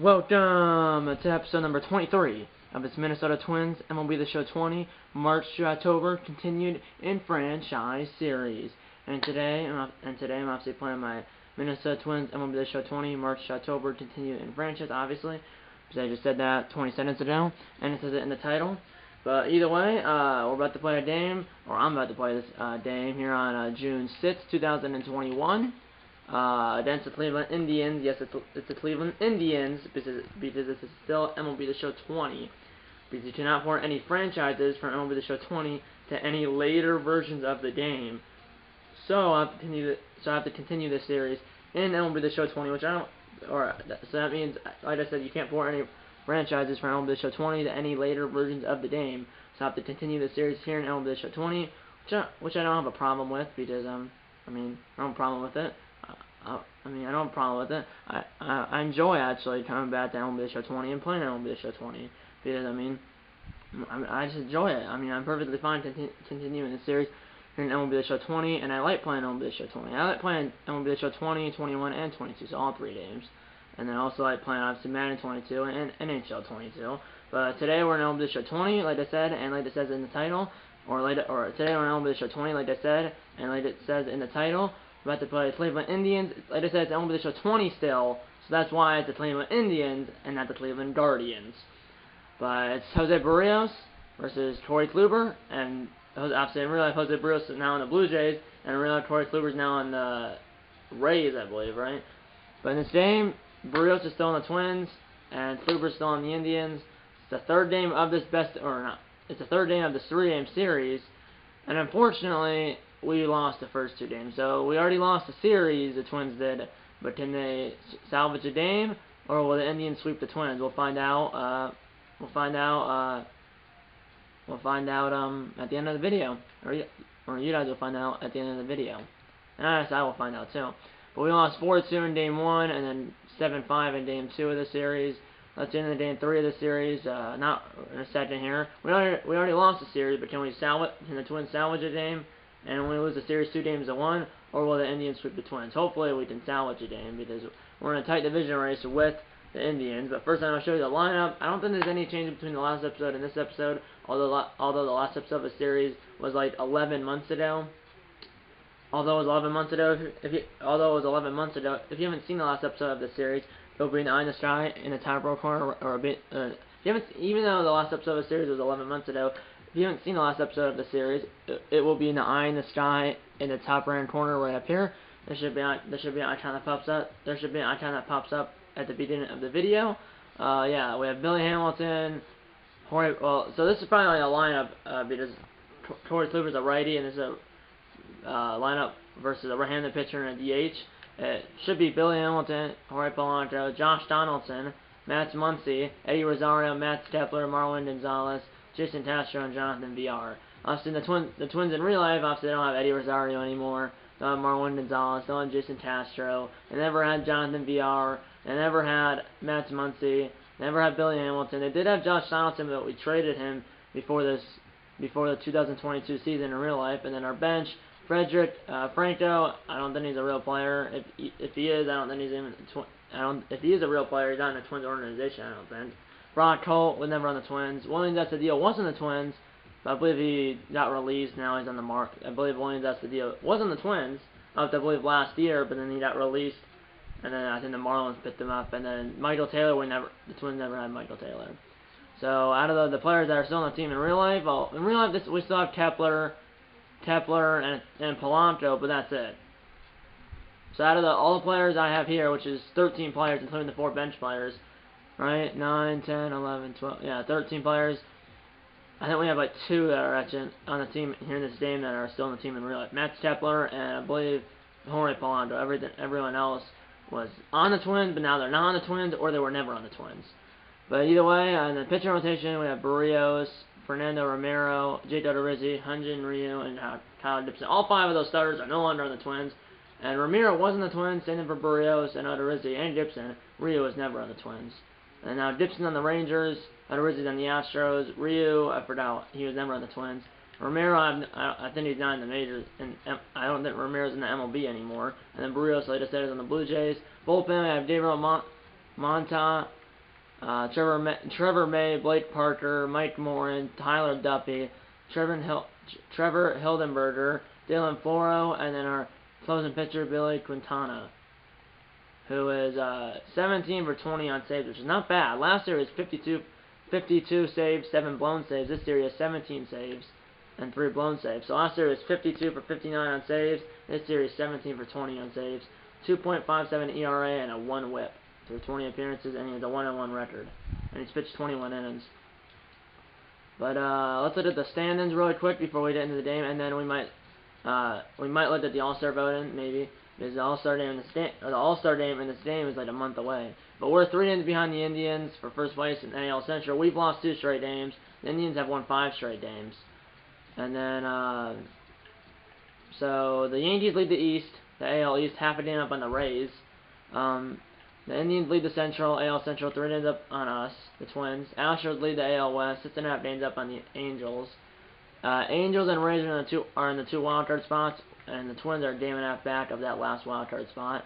Welcome to episode number 23 of its Minnesota Twins MLB The Show 20 March to October continued in franchise series. And today I'm obviously playing my Minnesota Twins MLB The Show 20 March to October continued in franchise, obviously, because I just said that 20 seconds ago, and it says it in the title. But either way, we're about to play a game, or I'm about to play this game here on June 6th, 2021. Against the Cleveland Indians. Yes, it's the Cleveland Indians because this is still MLB The Show 20. Because you cannot port any franchises from MLB The Show 20 to any later versions of the game. So I have to continue this series in MLB The Show 20, which I don't. So that means, like I said, you can't port any franchises from MLB The Show 20 to any later versions of the game. So I have to continue the series here in MLB The Show 20, which I don't have a problem with because I don't have a problem with it. I don't have a problem with it. I enjoy actually coming back to MLB The Show 20 and playing MLB The Show 20 because I just enjoy it. I'm perfectly fine continuing the series here in MLB The Show 20, and I like playing MLB The Show 20. I like playing MLB The Show 20, 21, and 22, so all 3 games. And then I also like playing obviously Madden 22 and NHL 22. But today we're in MLB The Show 20, like I said, and like it says in the title, or today we're in MLB The Show 20, like I said, and like it says in the title. We're about to play the Cleveland Indians. Like I said, it's MLB The Show 20 still, so that's why it's the Cleveland Indians and not the Cleveland Guardians. But it's Jose Barrios versus Corey Kluber, and obviously in real life Jose Barrios is now on the Blue Jays, and in real life Corey Kluber is now on the Rays, I believe, right? But in this game, Barrios is still on the Twins, and Kluber is still on the Indians. It's the third game of this it's the third game of this 3-game series, and unfortunately, we lost the first 2 games. So we already lost the series, the Twins did, but can they salvage a game, or will the Indians sweep the Twins? We'll find out. We'll find out at the end of the video, or you guys will find out at the end of the video, and I will find out too. But we lost 4-2 in Game 1, and then 7-5 in Game 2 of the series. Let's get into Game 3 of the series. Not in a second here. We already lost the series, but can the Twins salvage a game? And we lose the series 2-1, or will the Indians sweep the Twins? Hopefully we can salvage a game because we're in a tight division race with the Indians. But first I'm going to show you the lineup. I don't think there's any change between the last episode and this episode, although the last episode of the series was like 11 months ago. Although it was 11 months ago, if you haven't seen the last episode of the series, it'll be an eye in the sky in the top row corner, or a bit. Even though the last episode of the series was 11 months ago, if you haven't seen the last episode of the series, it will be in the eye in the sky in the top right corner right up here. There should be an icon that pops up. There should be an icon that pops up at the beginning of the video. Yeah, we have Billy Hamilton. So this is probably like a lineup because Corey Kluber's a righty, and this is a lineup versus a right-handed pitcher and a DH. It should be Billy Hamilton, Jorge Polanco, Josh Donaldson, Matt Muncy, Eddie Rosario, Matt Stepler, Marwin Gonzalez, Jason Castro, and Jonathan VR. Obviously, the Twins in real life, obviously, they don't have Eddie Rosario anymore. They don't have Marwin Gonzalez. They don't have Jason Castro. They never had Jonathan VR. They never had Matt Muncy. They never had Billy Hamilton. They did have Josh Donaldson, but we traded him before the 2022 season in real life. And then our bench, Frederick Franco. I don't think he's a real player. If he is, I don't think he's even. If he is a real player, he's not in the Twins organization. I don't think. Brock Holt was never on the Twins. Williams Astudillo was on the Twins, but I believe he got released. Now he's on the market. I believe Williams Astudillo was on the Twins, I believe last year, but then he got released, and then I think the Marlins picked him up. And then Michael Taylor, the Twins never had Michael Taylor. So out of the players that are still on the team in real life, we still have Kepler, and Polanco, but that's it. So out of all the players I have here, which is 13 players, including the 4 bench players. Right, 9, 10, 11, 12, yeah, 13 players. I think we have like 2 that are actually on the team here in this game that are still on the team in real life. Matt Stepler and I believe Jorge Polanco. Everyone else was on the Twins, but now they're not on the Twins, or they were never on the Twins. But either way, in the pitching rotation, we have Barrios, Fernando Romero, Jake Odorizzi, Hyun-Jin Ryu, and Kyle Dixon. All 5 of those starters are no longer on the Twins. And Romero was on the Twins, same for Barrios and Odorizzi and Gibson. Ryu was never on the Twins. And now Gibson on the Rangers, Odorizzi on the Astros, Ryu, I forgot, he was never on the Twins. Romero, I think he's not in the majors, and I don't think Romero's in the MLB anymore. And then Barrios, like I said, is on the Blue Jays. Bullpen, I have Gabriel Monta, Trevor May, Blake Parker, Mike Morin, Tyler Duffy, Trevor Hildenberger, Dylan Floro, and then our closing pitcher Billy Quintana, who is 17 for 20 on saves, which is not bad. Last year was 52 saves, 7 blown saves. This year he has 17 saves and 3 blown saves. So last year was 52 for 59 on saves. This year he's 17 for 20 on saves, 2.57 ERA, and a 1 WHIP through 20 appearances, and he has a 1-1 record. And he's pitched 21 innings. But let's look at the standings really quick before we get into the game, and then we might look at the All-Star voting maybe, because the All-Star game in this game is like a month away. But we're 3 games behind the Indians for first place in AL Central. We've lost 2 straight games. The Indians have won 5 straight games. And then so the Yankees lead the East, the AL East, half a game up on the Rays. The Indians lead the Central, AL Central, 3 games up on us, the Twins. Astros lead the AL West, 6.5 games up on the Angels. Angels and Rays are in the 2 wildcard spots, and the Twins are a game and a half back of that last wildcard spot.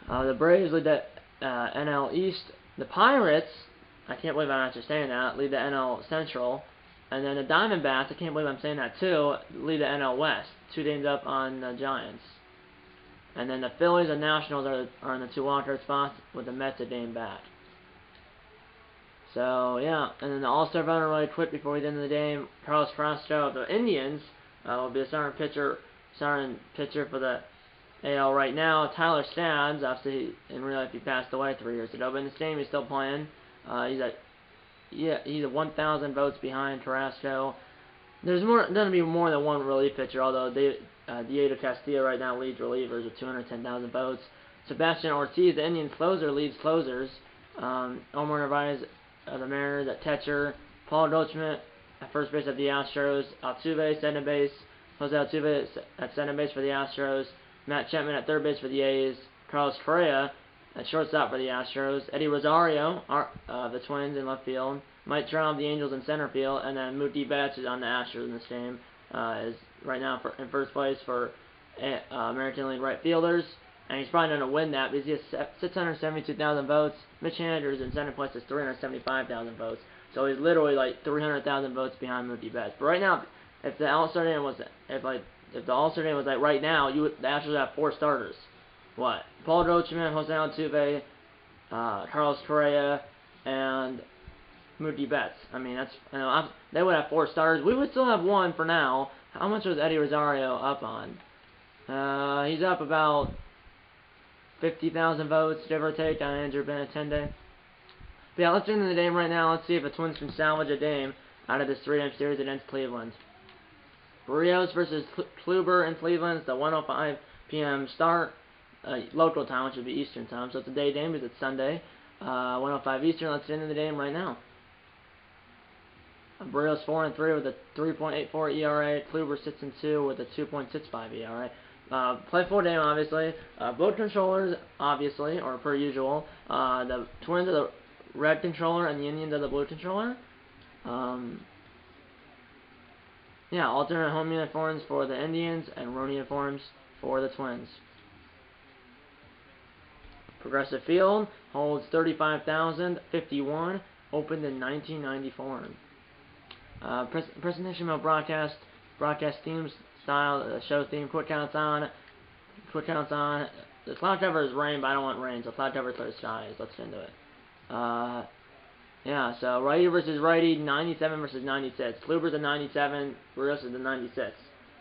The Braves lead the NL East. The Pirates, I can't believe I'm actually saying that, lead the NL Central. And then the Diamondbacks, I can't believe I'm saying that too, lead the NL West, 2 games up on the Giants. And then the Phillies and Nationals are in the 2 wildcard spots with the Mets a game back. So, yeah. And then the All-Star voting really quick before we get into the game. Carlos Carrasco of the Indians will be the starting pitcher for the AL right now. Tyler Staggs, obviously, in real life he passed away 3 years ago, but in this game he's still playing. He's 1,000 votes behind Carrasco. There's going to be more than one relief pitcher, although Diego Castillo right now leads relievers with 210,000 votes. Sebastian Ortiz, the Indians closer, leads closers. Omar Narvaez of the Mariners at catcher. Paul Goldschmidt at first base of the Astros. Altuve, second base. Jose Altuve at second base for the Astros. Matt Chapman at third base for the A's. Carlos Correa at shortstop for the Astros. Eddie Rosario of the Twins in left field. Mike Trout of the Angels in center field. And then Mookie Betts is on the Astros in this game. Is right now in first place for American League right fielders. And he's probably going to win that because he has 672,000 votes. Mitch Haniger's in second place has 375,000 votes. So he's literally like 300,000 votes behind Mookie Betts. But right now, if the All-Star game was like right now, the Astros would have 4 starters. What? Paul Goldschmidt, Jose Altuve, Carlos Correa, and Mookie Betts. I mean, they would have 4 starters. We would still have 1 for now. How much was Eddie Rosario up on? He's up about 50,000 votes, give or take, on Andrew Benintendi. But yeah, let's get into the game right now. Let's see if the Twins can salvage a game out of this 3-game series against Cleveland. Barrios versus Kluber in Cleveland. It's the 1:05 p.m. start, local time, which would be Eastern time. So it's a day game because it's Sunday. 1:05 Eastern. Let's get into the game right now. Barrios 4-3 with a 3.84 ERA. Kluber 6-2 with a 2.65 ERA. Play full game, obviously. Both controllers, obviously, or per usual. The Twins are the red controller and the Indians are the blue controller. Yeah, alternate home uniforms for the Indians and road uniforms for the Twins. Progressive Field holds 35,051. Opened in 1994. Presentation of broadcast theme style, show theme, quick counts on. The cloud cover is rain, but I don't want rain, so cloud cover clear skies. Let's get into it. Yeah, so righty versus righty, 97 versus 96. Kluber's a 97, Barrios is a 96.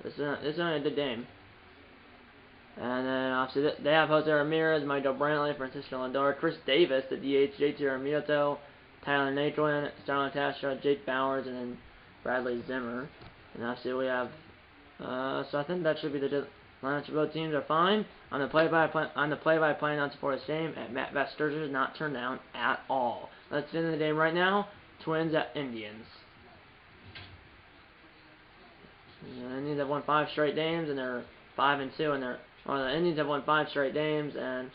This is only a good game. And then obviously they have Jose Ramirez, Michael Brantley, Francisco Lindor, Chris Davis, the DH, JT Realmuto, Tyler Naquin, Starlin Castro, Jake Bowers, and then Bradley Zimmer. And obviously we have, so I think that should be the lineups for both teams are fine. On the play-by-play announcer for this game, Matt Vasgersian is not turned down at all. Let's get into the game right now. Twins at Indians. The Indians have won 5 straight games, and they're 5-2, and the Indians have won 5 straight games, and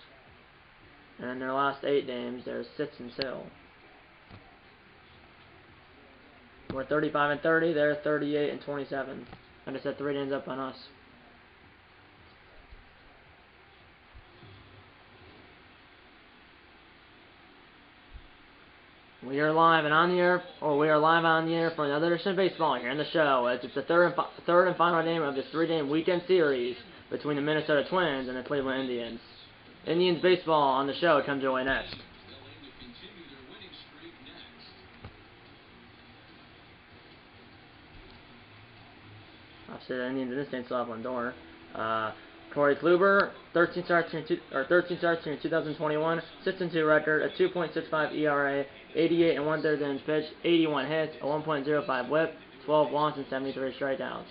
in their last 8 games, they're 6-2. We're 35-30. They're 38-27. I just said 3 games up on us. We are live and on the air, or we are live on the air for another edition of baseball here in the show. As it's the third and final game of this 3-game weekend series between the Minnesota Twins and the Cleveland Indians. Indians baseball on the show comes your way next. Obviously, the Indians in this game still have Lindor. Corey Kluber, 13 starts in 2021, 6-2 record, a 2.65 ERA, 88 and 1/3 innings pitched, 81 hits, a 1.05 WHIP, 12 walks, and 73 strikeouts.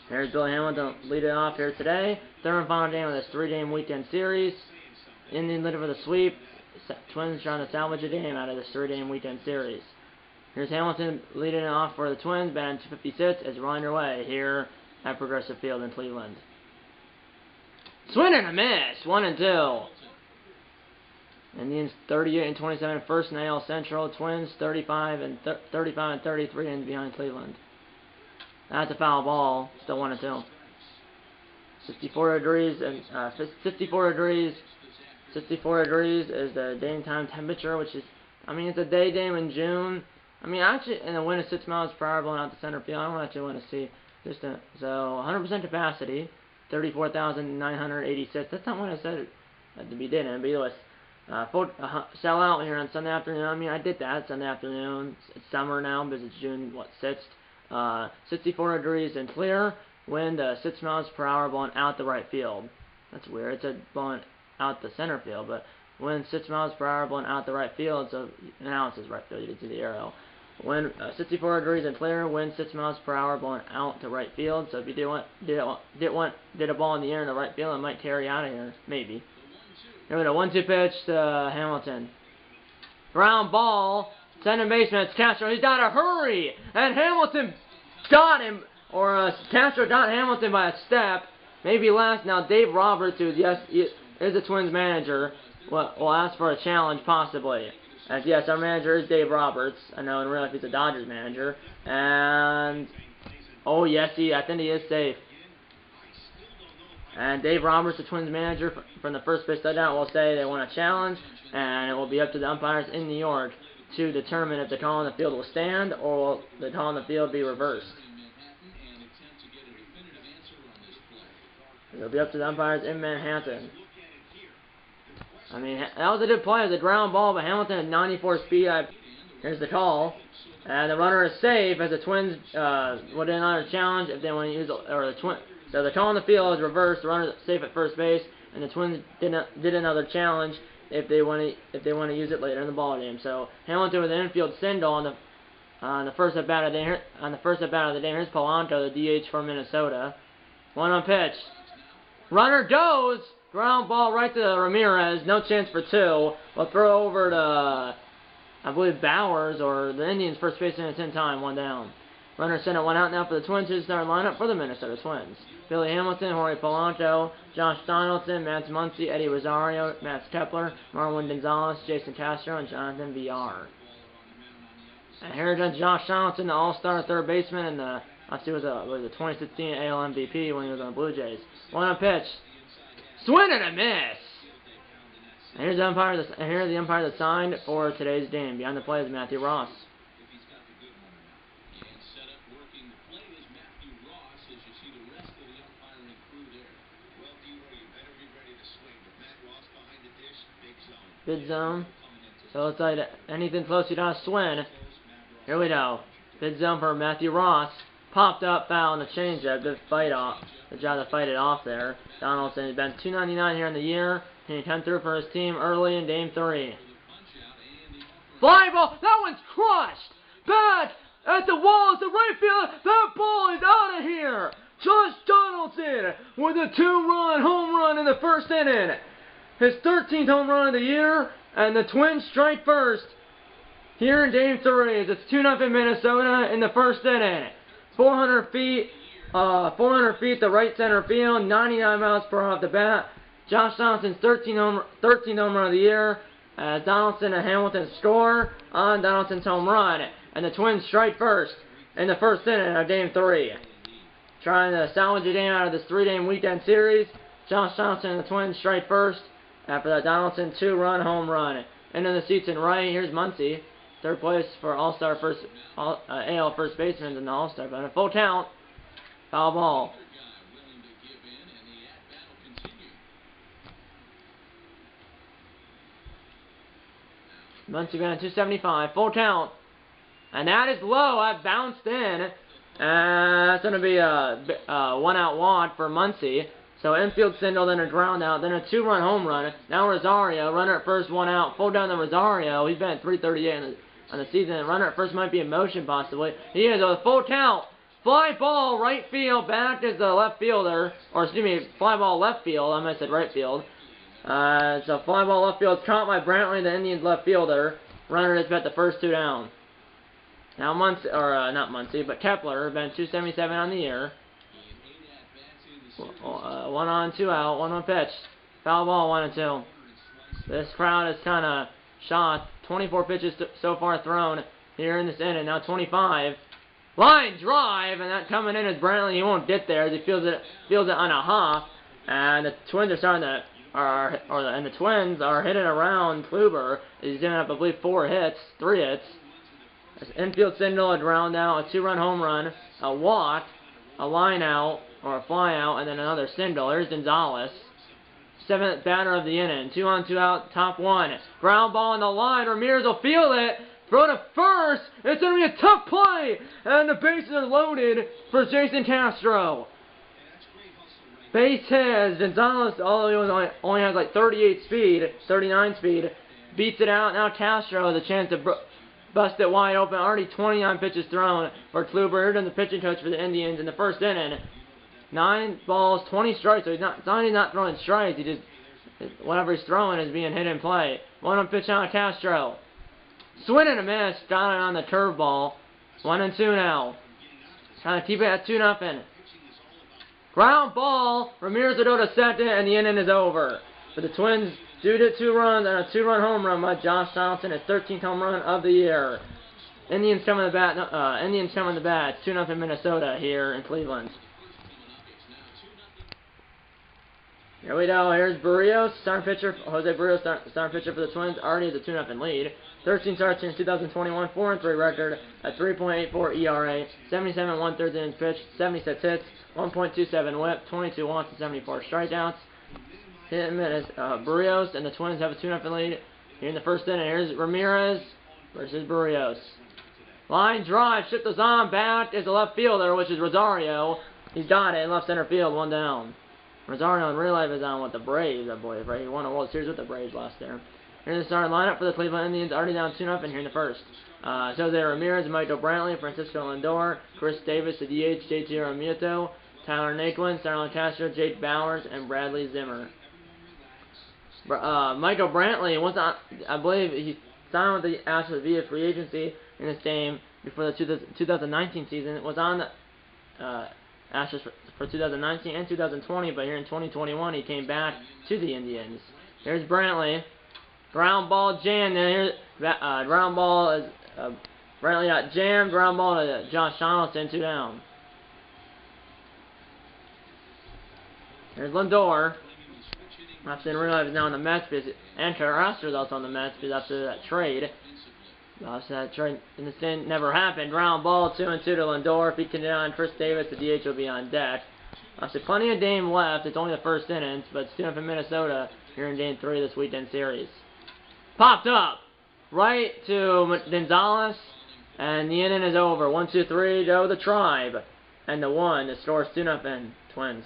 Here's Billy Hamilton leading off here today. Third and final game of this 3-game weekend series. Indians looking for the sweep. Twins trying to salvage a game out of this 3-game weekend series. Here's Hamilton leading off for the Twins, batting 256 as we're on your way here at Progressive Field in Cleveland. Swing and a miss, 1-2. Indians 38 and 27 first in AL Central. Twins 35 and 33 and behind Cleveland. That's a foul ball. Still 1-2. 64 degrees and 64 degrees is the daytime temperature, which is, I mean, it's a day game in June. I mean, actually, in the wind of 6 miles per hour blowing out the center field. I don't actually want to see just so 100% capacity. 34,986. That's not what I said at the beginning, but it was sell out here on Sunday afternoon. I mean, I did that Sunday afternoon. It's summer now because it's June 6th. 64 degrees and clear. Wind 6 miles per hour blowing out the right field. That's weird. It said blowing out the center field, but wind 6 miles per hour blowing out the right field. So now it says right field. You can see the arrow. Wind 64 degrees and clear, wind 6 miles per hour blowing out to right field. So if you did a ball in the air in the right field, it might carry out of here, maybe. Here we go, 1-2 pitch to Hamilton. Ground ball, second baseman, it's Castro. He's got to hurry, and Hamilton got him, or Castro got Hamilton by a step, maybe less. Now Dave Roberts, who is the Twins manager, will ask for a challenge possibly. As yes, our manager is Dave Roberts. I know in real life he's a Dodgers manager. And, oh yes, I think he is safe. And Dave Roberts, the Twins manager, from the first pitch dugout, will say they want a challenge. And it will be up to the umpires in New York to determine if the call on the field will stand or will the call on the field be reversed. It'll be up to the umpires in Manhattan. I mean, that was a good play. It was a ground ball, but Hamilton had 94 speed. Here's the call. And the runner is safe as the Twins would another challenge if they want to use so the call on the field is reversed. The runner is safe at first base, and the Twins did another challenge if they want to use it later in the ball game. So Hamilton with an infield single on the first at bat of the day. Here's Polanco, the DH for Minnesota. 1-1 pitch. Runner goes. Ground ball right to Ramirez. No chance for 2. We'll throw over to, I believe, Bowers, or the Indians' first baseman at 10 time, 1 down. Runner sent it 1 out now for the Twins. Who's starting lineup for the Minnesota Twins? Billy Hamilton, Jorge Polanco, Josh Donaldson, Matt Muncy, Eddie Rosario, Max Kepler, Marwin Gonzalez, Jason Castro, and Jonathan Villar. And here's Josh Donaldson, the all-star third baseman, and the 2016 AL MVP when he was on the Blue Jays. 1-1 pitch. Swing and a miss! And here's the umpire that signed for today's game. Behind the play is Matthew Ross. Bid zone. So it's like anything close, you don't swing. Here we go. Bid zone for Matthew Ross. Popped up, foul, and a changeup. Good fight off. Good job to fight it off there. Donaldson has been .299 here in the year. Can he come through for his team early in Game 3? Fly ball! That one's crushed! Back at the walls, the right field. That ball is out of here! Josh Donaldson with a 2-run home run in the first inning. His 13th home run of the year, and the Twins strike first here in Game 3 as it's 2-0 Minnesota in the first inning. 400 feet to right center field, 99 miles per hour off the bat. Josh Donaldson's 13th home run of the year, as Donaldson and Hamilton score on Donaldson's home run, and the Twins strike first in the first inning of Game 3. Trying to salvage a game out of this 3-game weekend series. Josh Donaldson and the Twins strike first after that Donaldson 2-run home run. Into the seats in right, here's Muncy. third place for All-Star first, AL first baseman in the All-Star. But a full count, foul ball. Muncy got 275, full count. And that is low. That bounced in. That's going to be a one-out walk for Muncy. So infield single, then a ground out, then a 2-run home run. Now Rosario, runner at first, 1 out. Full down to Rosario. He's been at 338 on the season. Runner at first might be in motion possibly. He is a full count. Fly ball, right field. Back is the left fielder. Or excuse me, fly ball left field. I might have said right field. So fly ball left field. Caught by Brantley, the Indians left fielder. Runner has bet the first 2 down. Now Muncy, or not Muncy, but Kepler, been 277 on the year. 1 on, 2 out, 1 pitch. Foul ball, 1-2. This crowd is kind of shocked. 24 pitches so far thrown here in this inning. Now 25. Line drive, and that coming in is Brantley. He won't get there as he feels it on a hop. And the Twins are starting to, and the Twins are hitting around Kluber. He's giving up, I believe, 3 hits. Infield single, a ground out, a 2-run home run, a walk, a line out, or a fly out, and then another single. There's Gonzalez. 7th batter of the inning. 2 on, 2 out, top 1. Ground ball on the line. Ramirez will field it. Throw to first. It's going to be a tough play. And the bases are loaded for Jason Castro. Base hit. Gonzalez, although he only has like 39 speed, beats it out. Now Castro has a chance to bust it wide open. Already 29 pitches thrown for Kluber. Here in the pitching coach for the Indians in the first inning. 9 balls, 20 strikes. So he's not throwing strikes. He just, whatever he's throwing is being hit in play. 1-1 pitch on Castro. Swing and a miss. Got it on the curveball. 1-2 now. Trying to keep it at 2-0. Ground ball. Ramirez will go to second, and the inning is over. For the Twins, due to 2 runs and a 2-run home run by Josh Donaldson, his 13th home run of the year. Indians coming to bat. 2-0 Minnesota here in Cleveland. Here we go. Here's Barrios, starting pitcher. Jose Barrios, starting pitcher for the Twins. Already has a 2-0 lead. 13 starts in 2021, 4-3 record, a 3.84 ERA, 77 1/3 innings pitched, 76 hits, 1.27 WHIP, 22 walks, and 74 strikeouts. Hit and miss. Barrios and the Twins have a 2-0 lead here in the first inning. Here's Ramirez versus Barrios. Line drive, shift is on. Back is the left fielder, which is Rosario. He's got it in left center field, 1 down. Rosario in real life is on with the Braves, I believe, right? He won a World Series with the Braves last year. Here's the starting lineup for the Cleveland Indians, already down 2-0 here in the first. Jose Ramirez, Michael Brantley, Francisco Lindor, Chris Davis, the DH, JT Realmuto, Tyler Naquin, Starlin Castro, Jake Bowers, and Bradley Zimmer. Michael Brantley was on, I believe he signed with the Astros via free agency in this game before the 2019 season. It was on the Astros for 2019 and 2020, but here in 2021 he came back to the Indians. Here's Brantley. Ground ball jammed. Here's ground ball is Brantley got jammed. Ground ball to Josh Donaldson, 2 down. Here's Lindor. Actually, in real life, is now on the Mets because Astros also on the Mets because after that trade. After that trade in the stand never happened. Ground ball 2-2 to Lindor. If he can get on Chris Davis, the DH will be on deck. Actually, plenty of game left. It's only the first innings, but it's 2-0 Minnesota here in Game 3 of this weekend series. Popped up right to Gonzalez, and the inning is over. 1-2-3 go the Tribe, and the 1. The score is 2-0 Twins.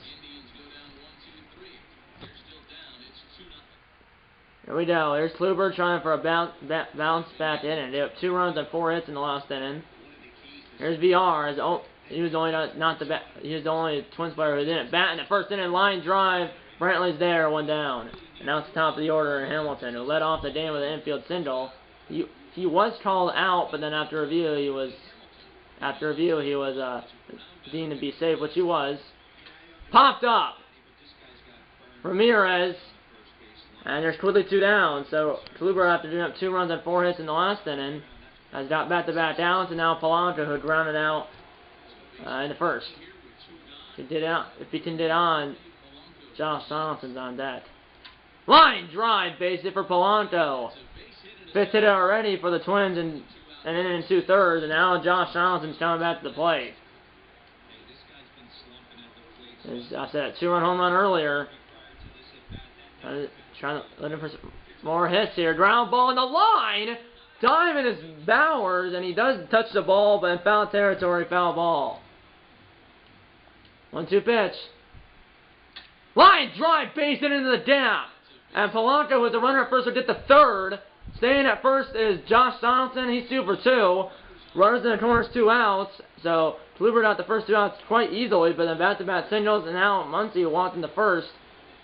Here we go. Here's Kluber trying for a bounce back inning. They have 2 runs and 4 hits in the last inning. Here's VR. He was the only Twins player who didn't bat in the first inning. Line drive. Brantley's there, 1 down. And now it's the top of the order in Hamilton, who led off the game with an infield single. He was called out, but then after review he was deemed to be safe, which he was. Popped up. Ramirez. And there's quickly 2 down. So Kluber, after doing up 2 runs and 4 hits in the last inning, has got back-to-back downs, and now Polanco, who grounded out in the first. If he can get on, Josh Donaldson's on deck. Line drive, base hit for Polanco. 5th hit already for the Twins an inning and 2/3, and now Josh Donaldson's coming back to the plate. As I said, a 2-run home run earlier. Trying to let him for some more hits here. Ground ball in the line. Diving is Bowers, and he does touch the ball, but in foul territory, foul ball. 1-2 pitch. Line drive, base hit into the gap. And Polanco, with the runner at first, will get the third. Staying at first is Josh Donaldson. He's 2 for 2. Runners in the corners, 2 outs. So Kluber got the first 2 outs quite easily, but then back-to-back singles, and now Muncy walked in the first.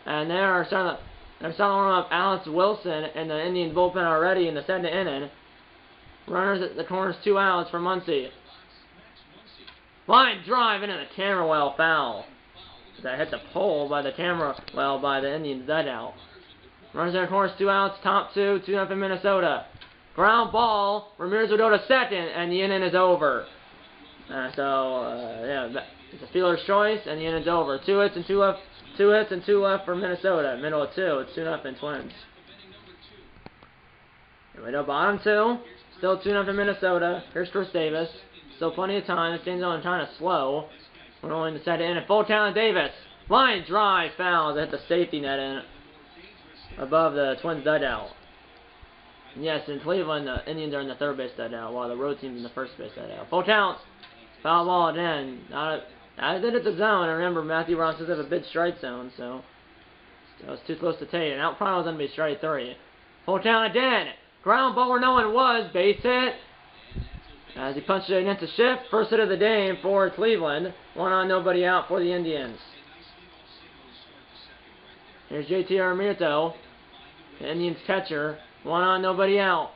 And they're starting to warm up Alex Wilson in the Indian bullpen already in the 2nd inning. Runners at the corners, 2 outs for Muncy. Line drive into the camera well, foul. That hit the pole by the camera well by the Indians dugout. Runners in the corners, 2 outs, top 2, 2-0 Minnesota. Ground ball, Ramirez will go to second, and the inning is over. Yeah, it's a fielder's choice, and the inning's over. 2 hits and 2 left. 2 hits and 2 left for Minnesota. Middle of 2. It's 2-0 Twins. Here we go, bottom 2. Still 2-0 Minnesota. Here's Chris Davis. Still plenty of time. This game's only kind of slow. We're only in the 2nd inning. Full count Davis. Line drive, fouls. They hit the safety net in above the Twins dugout. Yes, in Cleveland, the Indians are in the 3rd base dugout, while the road team's in the 1st base dugout. Full count. Foul ball again. I did it the zone. I remember Matthew Ross does have a big strike zone, so it was too close to take. And out probably was going to be strike 3. Full count again. Ground ball where no one was. Base hit. As he punched it against the shift. First hit of the game for Cleveland. 1 on, nobody out for the Indians. Here's JT Armito, the Indians catcher. 1 on, nobody out.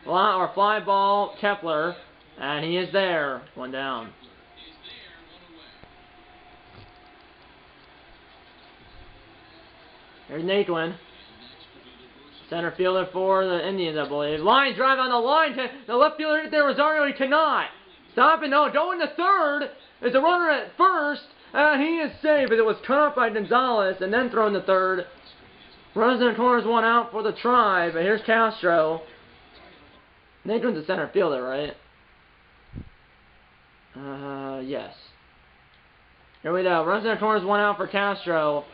Fly ball, Kepler. And he is there. 1 down. Here's Naquin. Center fielder for the Indians, I believe. Line drive on the line. The left fielder hit there. Rosario, he cannot. Stop it. No, going to 3rd. There's a runner at 1st. And he is safe, but it was caught by Gonzalez and then thrown to 3rd. Runners in the corners, 1 out for the Tribe. But here's Castro. Naquin's a center fielder, right? Yes. Here we go. Runners in the corners, 1 out for Castro.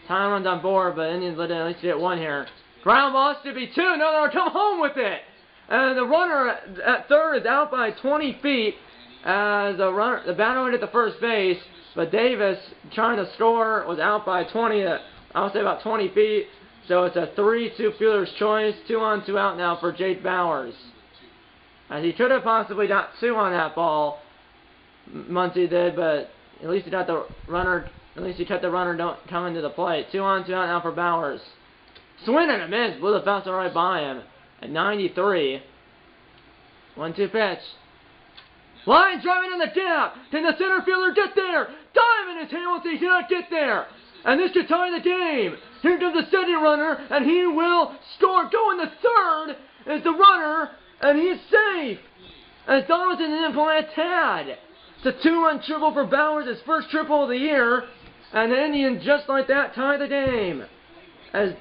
Time runs on board, but Indians let at least get 1 here. Ground ball should be 2. No, come home with it. And the runner at 3rd is out by 20 feet as the batter went at the 1st base. But Davis, trying to score, was out by 20. I would say about 20 feet. So it's a 3-2 fielder's choice. 2 on, 2 out now for Jake Bowers. As he could have possibly got 2 on that ball, Muncy did, but at least he got the runner. At least he kept the runner coming to the plate. 2 on, 2 out now for Bowers. Swing and a miss. Blew the fastball right by him at 93. 1-2 pitch. Line driving in the gap. Can the center fielder get there? Dive in his Hamilton. He cannot get there. And this could tie the game. Here comes the second runner, and he will score. Going to 3rd is the runner, and he's safe. As Donaldson didn't play a tad. It's a 2-run triple for Bowers, his first triple of the year. And the Indians, just like that, tie the game. As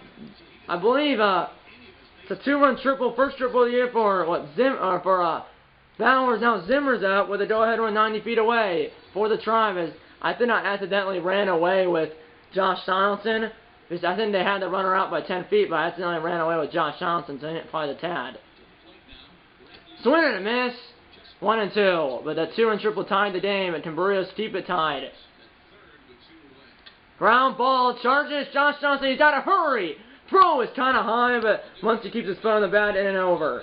I believe it's a 2-run triple, first triple of the year for Bowers. Now Zimmer's up with a go-ahead run 90 feet away for the Tribe. As I think I accidentally ran away with Josh Donaldson. Because I think they had the runner out by 10 feet, but I accidentally ran away with Josh Donaldson, so I didn't fly the tad. Swing and a miss. 1 and 2. But that 2-run triple tied the game, and Cambrios keep it tied. Ground ball, charges Josh Johnson. He's got to hurry. Throw is kind of high, but Muncy keeps his foot on the bat, in and over.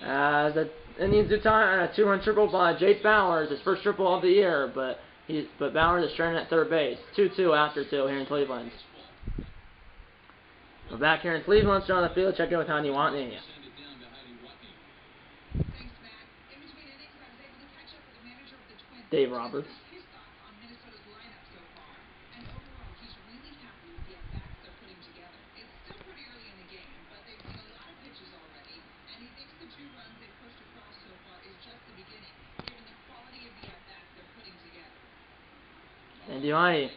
As the Indians do tie on a 2-run triple by Jake Bowers, his first triple of the year, but Bowers is stranded at 3rd base. 2-2 after 2 here in Cleveland. We're back here in Cleveland, still on the field. Check in with Heidi Watney. Dave Roberts. And Giovanni,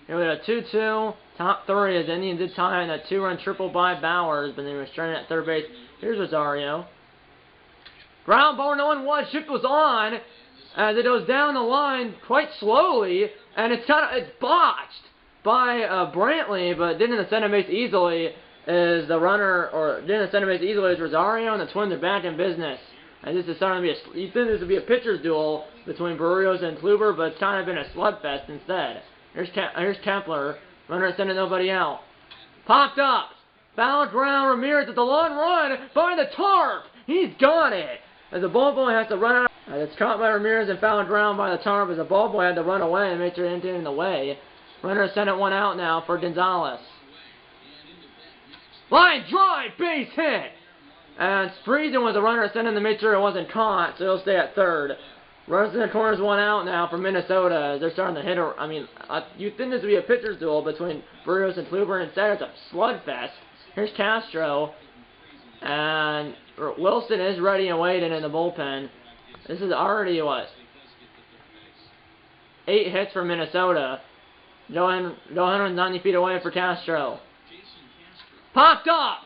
here we go, 2-2, top 3 as the Indians did tie on a 2-run triple by Bowers, but they were stranded at 3rd base. Here's Rosario. Ground ball, no one was. Shift was on as it goes down the line quite slowly, and it's botched by Brantley, but didn't the center base easily is the runner, or didn't the center base easily is Rosario, and the Twins are back in business. And this is starting to be you think this would be a pitcher's duel between Berrios and Kluber, but it's kind of been a slugfest instead. Here's Kepler, runner sending nobody out. Popped up, foul ground, Ramirez at the long run, by the tarp, he's got it! As the ball boy has to run out, it's caught by Ramirez and foul ground by the tarp as the ball boy had to run away and make sure it didn't get in the way. Runner sent it one out now for Gonzalez. Line drive, base hit! And Friesen was the runner sending to make sure it wasn't caught, so he'll stay at third. Runners in the corners, one out now for Minnesota as they're starting to hit. You'd think this would be a pitcher's duel between Berrios and Kluber, and instead it's a slugfest. Here's Castro, and Wilson is ready and waiting in the bullpen. This is already, what, 8 hits for Minnesota. Joe Henry's 90 feet away for Castro. Popped up!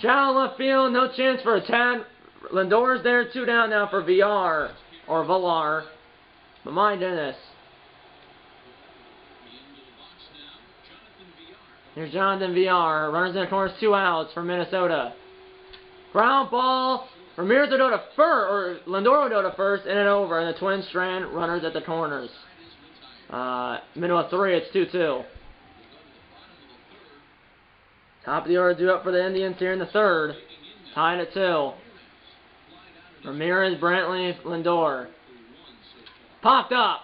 Shallow left field, no chance for a tag. Lindor's there, 2 down now for VR, or Villar. But my goodness. Here's Jonathan VR. Runners in the corners, 2 outs for Minnesota. Ground ball. Ramirez will go to first, or Lindor will go to first, in and over, and the Twins strand runners at the corners. Middle of 3, it's 2-2. Top of the order due up for the Indians here in the third. Tied at 2. Ramirez, Brantley, Lindor. Popped up.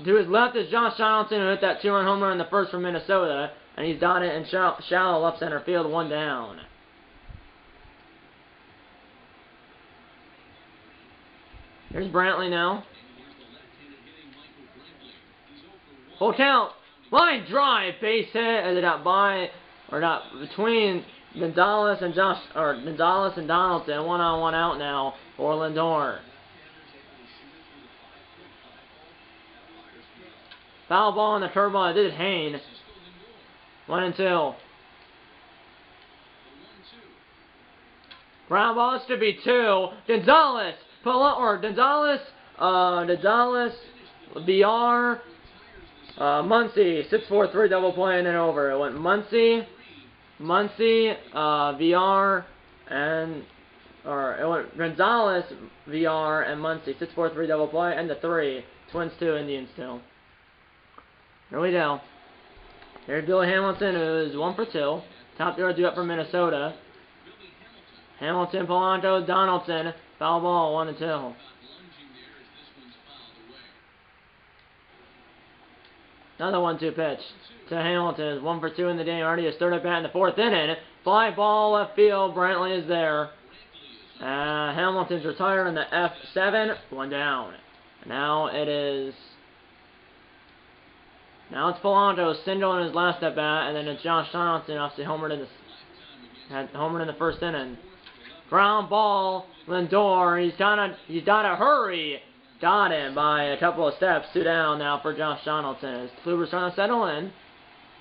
To his left is Josh Donaldson, who hit that 2-run home run in the first for Minnesota. And he's done it in shallow left center field, 1 down. Here's Brantley now. Full count. Line drive, base hit as it got by, or not, between Gonzalez and Donaldson. 1-on-1 out now for Lindor. Foul ball on the curveball. It did Hain. 1-2. Ground ball, this could be 2. Gonzalez, VR, Muncy, 6-4-3 double play and then over. It went Muncy, VR, and it went Gonzalez, VR, and Muncy, 6-4-3 double play, and the 3. Twins 2, Indians 2. Here we go. Here's Billy Hamilton, who's 1 for 2. Top zero due up for Minnesota. Hamilton, Polanco, Donaldson. Foul ball, 1-2. Another 1-2 pitch to Hamilton. 1 for 2 in the game. Already a start at bat in the 4th inning. Fly ball left field. Brantley is there. Hamilton's retired in the F7. 1 down. Now it's Polanco, Sindel in his last at bat, and then it's Josh Donaldson, obviously homered in the 1st inning. Ground ball, Lindor, he's gotta hurry. Got him by a couple of steps. 2 down now for Josh Donaldson. As Kluber's trying to settle in.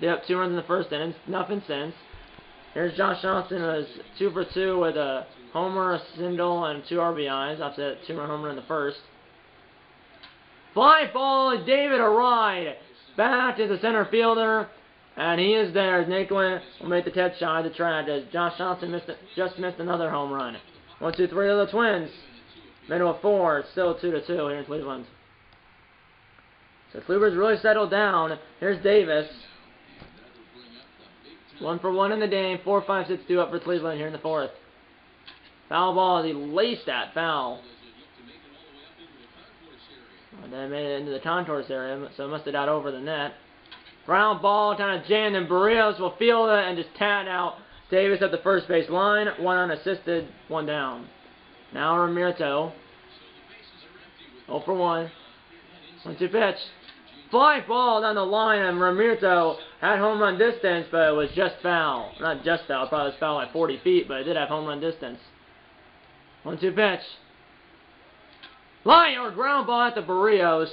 They up 2 runs in the 1st inning, nothing since. Here's Josh Donaldson, who was 2 for 2 with a homer, a single, and 2 RBIs. After that 2-run homer in the 1st. Fly ball, David a ride. Back to the center fielder, and he is there. Naquin will make the catch shot of the track as Josh Johnson just missed another home run. 1-2-3 of the Twins. Middle of 4, it's still 2-2 here in Cleveland. So Kluber's really settled down. Here's Davis. 1 for 1 in the game. 4-5-6 due up for Cleveland here in the 4th. Foul ball as he laced that foul. And then made it into the contours area, so it must have got over the net. Ground ball, kind of jammed, and Berrios will field it and just tag out Davis at the first base line. 1 unassisted, 1 down. Now Ramirez. 0 for 1. 1-2 pitch. Fly ball down the line, and Ramirez had home run distance, but it was just foul. Not just foul, it probably was foul like 40 feet, but it did have home run distance. 1-2 pitch. Line or ground ball at the Berrios.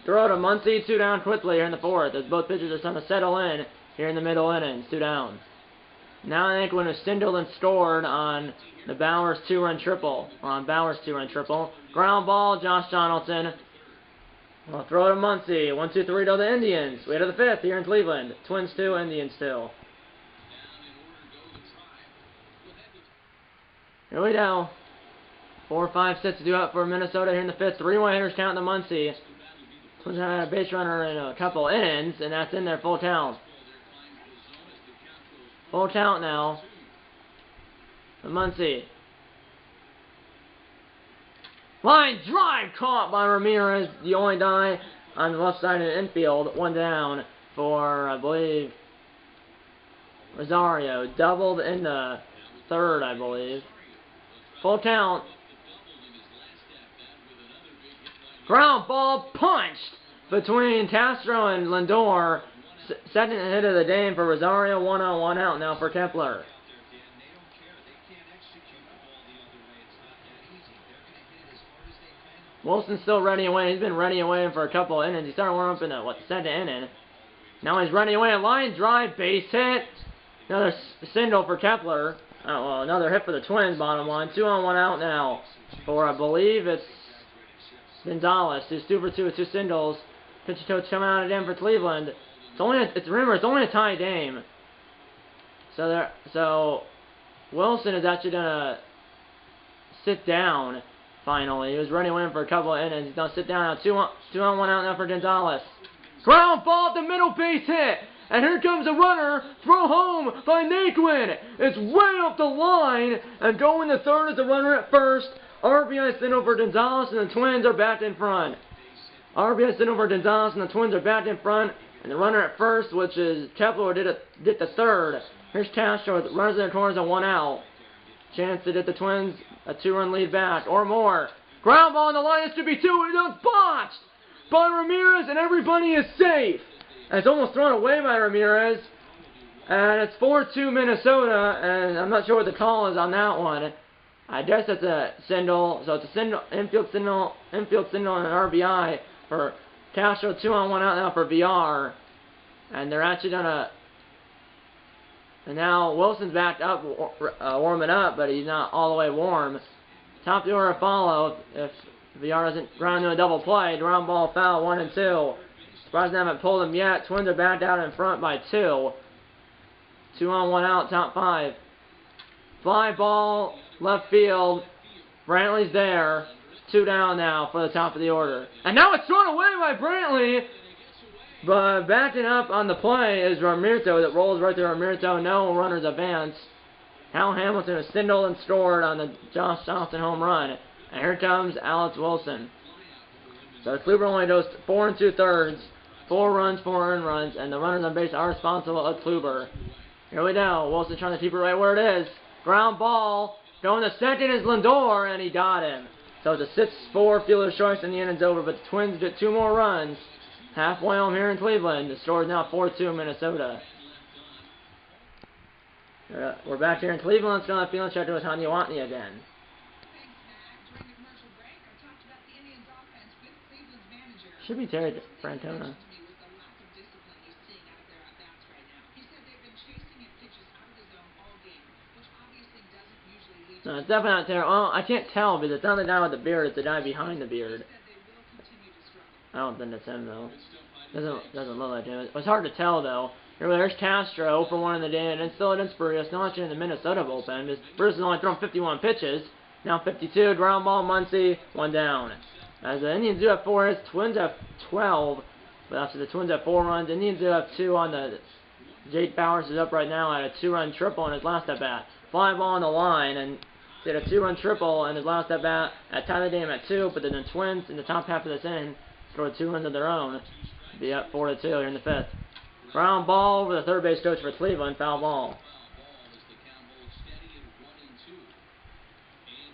Throw to Muncy, 2 down quickly here in the 4th, as both pitchers are trying to settle in here in the middle innings. 2 down. Now I think when it's Stindl and scored on the Bowers 2-run triple. On Bowers 2-run triple. Ground ball, Josh Donaldson. We'll throw it to Muncy. 1-2-3 to the Indians. We to the 5th here in Cleveland. Twins 2, Indians 2. Here we go. 4, 5, 6 to do up for Minnesota here in the 5th. 3-1 hitters count to Muncy. Twins have had a base runner in a couple innings, and that's in there full count. Full count now. The Muncy. Line drive caught by Ramirez. The only die on the left side of the infield. 1 down for, I believe, Rosario. Doubled in the 3rd, I believe. Full count. Ground ball punched between Castro and Lindor. Second hit of the game for Rosario. 1 on, 1 out now for Kepler. Wilson's still ready away. He's been ready away for a couple of innings. He started warming up in the, 2nd inning. Now he's ready away. A line drive, base hit. Another single for Kepler. Well, another hit for the Twins, bottom line. 2 on, 1 out now for, I believe it's Gonzalez. He's 2 for 2 with 2 singles. Pitch coach coming out again for Cleveland. Remember, it's only a tie game. So Wilson is actually gonna sit down. Finally, he was running away for a couple of innings. He's gonna sit down now. 2 on, 1 out now for Gonzalez. Ground ball, the middle base hit. And here comes a runner, throw home by Naquin. It's way up the line, and going to 3rd as the runner at 1st. RBI single for Gonzalez, and the Twins are back in front. RBI single for Gonzalez, and the Twins are back in front. And the runner at 1st, which is Kepler, did the 3rd. Here's Castro, runners in the corners and 1 out. Chance to get the Twins a 2-run lead back, or more. Ground ball on the line, it should be 2, and it's botched by Ramirez, and everybody is safe. And it's almost thrown away by Ramirez. And it's 4-2 Minnesota, and I'm not sure what the call is on that one. I guess it's a single, so it's a single, infield single, and an RBI for Castro. 2 on, 1 out now for VR. And they're actually gonna. And now Wilson's backed up, warming up, but he's not all the way warm. Top of the order follow if VR doesn't ground into a double play. Ground ball foul, 1 and 2. Surprised they haven't pulled him yet. Twins are backed out in front by 2. 2 on, 1 out, top 5. Fly ball, left field. Brantley's there. 2 down now for the top of the order. And now it's thrown away by Brantley. But backing up on the play is Ramirez that rolls right to Ramirez. No runners advance. Hal Hamilton is Stindl and scored on the Josh Donaldson home run. And here comes Alex Wilson. So Kluber only goes 4 2/3. 4 runs, 4 earned runs, and the runners on base are responsible of Kluber. Here we go. Wilson trying to keep it right where it is. Ground ball. Going to second is Lindor, and he got him. So it's a 6-4 fielder's choice, and the inning's over. But the Twins get 2 more runs. Halfway home here in Cleveland. The score is now 4-2 Minnesota. We're back here in Cleveland. Let's go on a feeling check with Tanya Watney again. Should be Terry Francona. No, it's definitely not Terry. Oh, I can't tell because it's not the guy with the beard. It's the guy behind the beard. I don't think it's him though. Doesn't look like him. It was hard to tell though. There's Castro, 0 for 1 in the day, and it's still against Bruce. Not actually in the Minnesota bullpen because Bruce has only thrown 51 pitches. Now 52. Ground ball, Muncy, 1 down. As the Indians do have 4 hits, Twins have 12. But after the Twins have 4 runs, Indians do have 2 on the. Jake Bowers is up right now at a 2-run triple in his last at bat. Fly ball on the line and did a 2-run triple in his last at bat at tie the game at 2. But then the Twins in the top half of this inning scored 2 runs of their own. Be up 4-2 here in the 5th. Ground ball over the third base coach for Cleveland. Foul ball.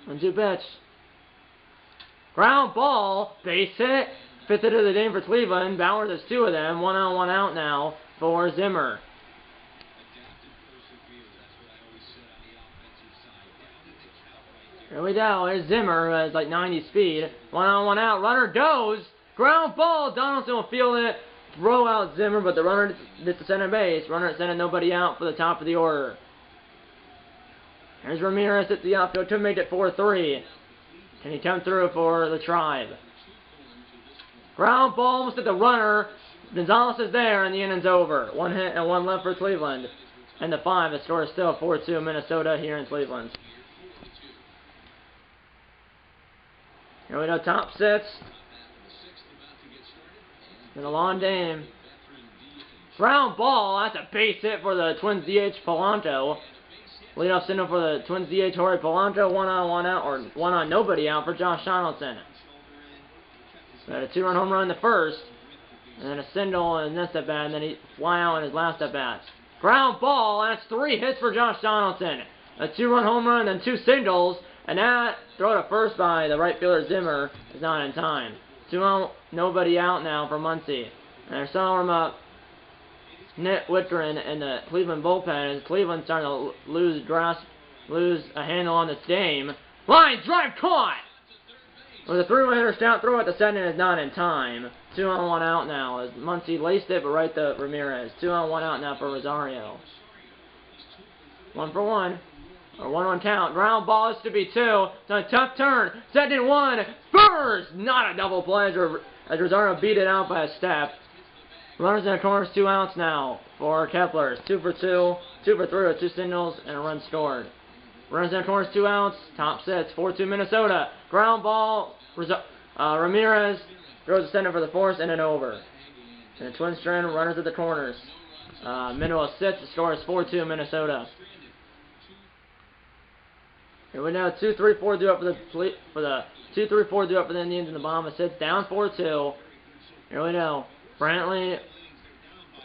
1-2 pitch. Ground ball, base hit. 5th hit of the game for Cleveland. Bauer has 2 of them. 1 on, 1 out now for Zimmer. Here we go. There's Zimmer, who has like 90 speed. 1 on, 1 out. Runner goes. Ground ball. Donaldson will field it. Throw out Zimmer, but the runner gets to center base. Runner at center, nobody out for the top of the order. Here's Ramirez at the outfield to make it 4-3. Can he come through for the Tribe? Ground ball almost at the runner. Gonzalez is there, and the inning's over. 1 hit and 1 left for Cleveland. And the 5, the score is still 4-2 Minnesota here in Cleveland. Here we go, top 6. And a long game. Ground ball, that's a base hit for the Twins DH Polanco. Leadoff single for the Twins DH Jorge Polanco, 1 on 1 out, or 1 on nobody out for Josh Donaldson. So had a 2-run home run in the first, and then a single in this at bat, and then he fly out in his last at bat. Ground ball, that's 3 hits for Josh Donaldson. A 2-run home run, and 2 singles, and that throw to first by the right fielder Zimmer is not in time. 2 on, nobody out now for Muncy. And they're starting up Nick Wittgren in the Cleveland bullpen, as Cleveland's starting to lose a handle on this game. Line drive caught! With a 3-1 hitter stout throw at the second is not in time. 2 on 1 out now as Muncy laced it but right to Ramirez. 2 on 1 out now for Rosario. 1 for 1. Or 1-1 count. Ground ball is to be 2. It's a tough turn. Second 1. Spurs! Not a double play as Rosario beat it out by a step. Runners in the corners, 2 outs now for Kepler. 2 for 2. 2 for 3 with 2 singles and a run scored. Runners in the corners, 2 outs. Top 6. 4-2 Minnesota. Ground ball. Ramirez throws the center for the force and an over. And the Twins strand runners at the corners. Minnesota sits. The score is 4-2 Minnesota. Here we know 2-3-4 due up for the 2-3-4 due up for the Indians, and the Bombers sits down 4-2. Here we know Brantley,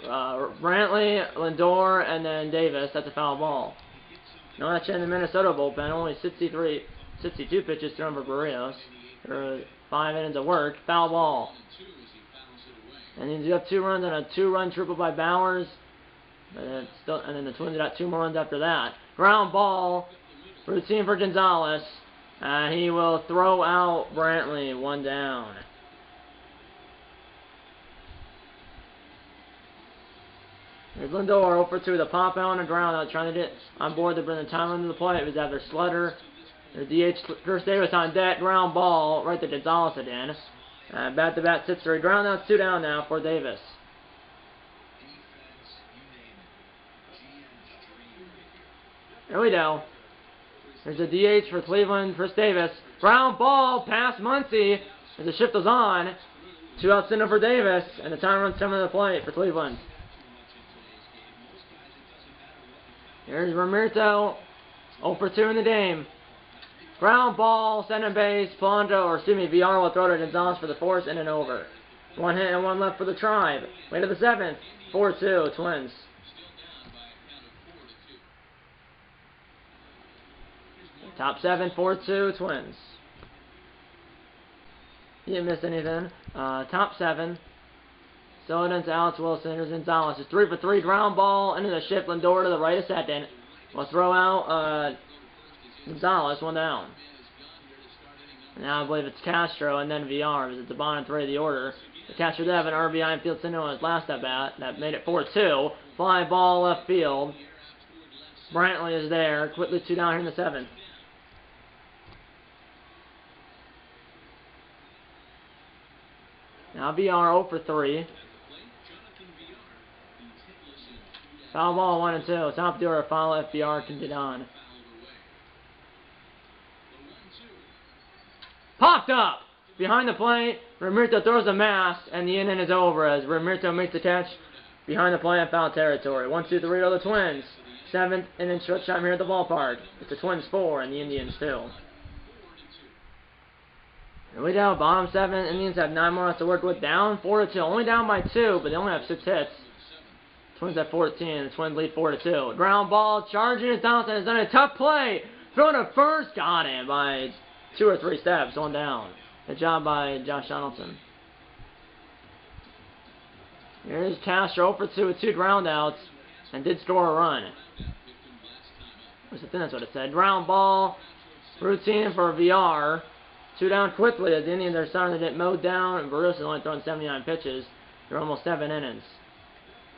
Lindor, and then Davis. That's a foul ball. No action in the Minnesota bullpen. Only 62 pitches thrown for Barrios. There are 5 innings of work. Foul ball. And you have 2 runs and a 2-run triple by Bowers. And then the Twins got 2 more runs after that. Ground ball. Routine for Gonzalez. He will throw out Brantley. 1 down. Here's Lindor 0 for 2. The pop out on the ground out, trying to get on board to bring the time into the plate. It was after Slutter. The DH Chris Davis on deck. Ground ball right to Gonzalez again. Bat-to-bat sits for a ground out. 2 down now for Davis. Here we go. There's a DH for Cleveland, Chris Davis. Ground ball past Muncy as the shift is on. 2 outs in for Davis, and the time runs coming to the plate for Cleveland. Here's Ramirez, 0 for 2 in the game. Ground ball, center base, VR will throw to Gonzalez for the force and an over. 1 hit and 1 left for the Tribe. Way to the 7th, 4-2 Twins. Top 7, 4-2 Twins. You didn't miss anything. Top 7. Sullivan to Alex Wilson. Here's Gonzalez. It's 3 for 3. Ground ball into the shift. Lindor to the right of second. We'll throw out Gonzalez. 1 down. Now I believe it's Castro and then VR. Because it's the bottom 3 of the order. The Castro did have an RBI and field single on his last at bat. That made it 4-2. Fly ball left field. Brantley is there. Quickly 2 down here in the 7th. Now VR 0 for 3. Foul ball 1 and 2. Top of the order, foul FBR can get on. Popped up! Behind the plate, Ramirez throws a mass, and the inning is over as Ramirez makes the catch behind the plate in foul territory. 1-2-3 to the Twins. 7th inning stretch time here at the ballpark. It's the Twins 4 and the Indians 2. And we down bottom 7. Indians have 9 more outs to work with. Down 4-2. Only down by 2, but they only have 6 hits. Twins at 14. The Twins lead 4-2. Ground ball. Charging is Donaldson has done a tough play. Throw to first. Got him by 2 or 3 steps. 1 down. Good job by Josh Donaldson. Here's Castro 0 for 2 with 2 ground outs. And did score a run. That's what it said. Ground ball. Routine for VR. 2 down quickly as the Indians are starting to get mowed down, and Barrios is only throwing 79 pitches. They're almost 7 innings.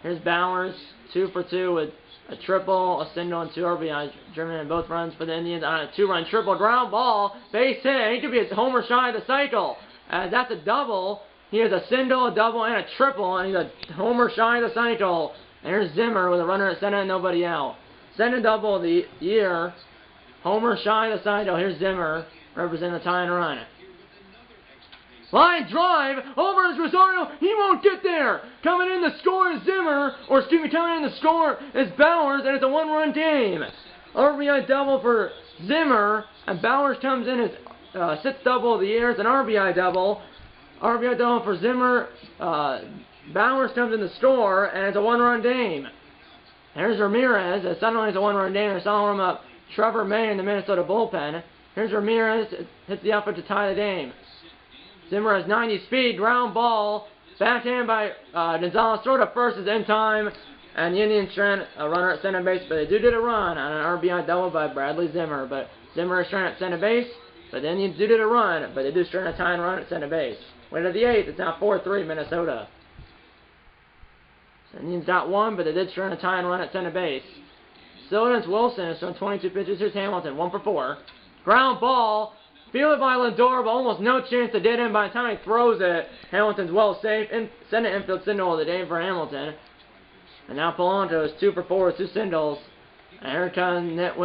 Here's Bowers, 2 for 2 with a triple, a single, and 2 RBIs, driven in both runs for the Indians on a 2-run triple. Ground ball, base hit. He could be a homer shy of the cycle. That's a double. He has a single, a double, and a triple, and he's a homer shy of the cycle. And here's Zimmer with a runner at center and nobody out. Second double of the year. Homer shy of the cycle. Here's Zimmer representing the tying run. Line drive, over is Rosario, he won't get there. Coming in the score is Zimmer, coming in the score is Bowers, and it's a 1-run game. RBI double for Zimmer, and Bowers comes in his 6th double of the year. It's an RBI double. RBI double for Zimmer, Bowers comes in the score, and it's a 1-run game. Here's Ramirez, as suddenly it's a 1-run game. I saw him up Trevor May in the Minnesota bullpen. Here's Ramirez, hits the outfield to tie the game. Zimmer has 90 speed, ground ball, backhand by Gonzalez, throw to first is in time, and the Indians strand a runner at center base, but they do get a run on an RBI double by Bradley Zimmer, but Zimmer is stranded at center base, but the Indians do get a run, but they do strand a tying run at center base. Wait to the 8th, it's now 4-3 Minnesota. So the Indians got one, but they did strand a tying run at center base. Still against Wilson, has thrown 22 pitches. Here's Hamilton, 1 for 4. Ground ball, fielded by Lindor, but almost no chance to get in. By the time he throws it, Hamilton's well safe. Send an infield single of the day for Hamilton. And now Polanco is 2 for 4 with 2 singles. And here comes Nit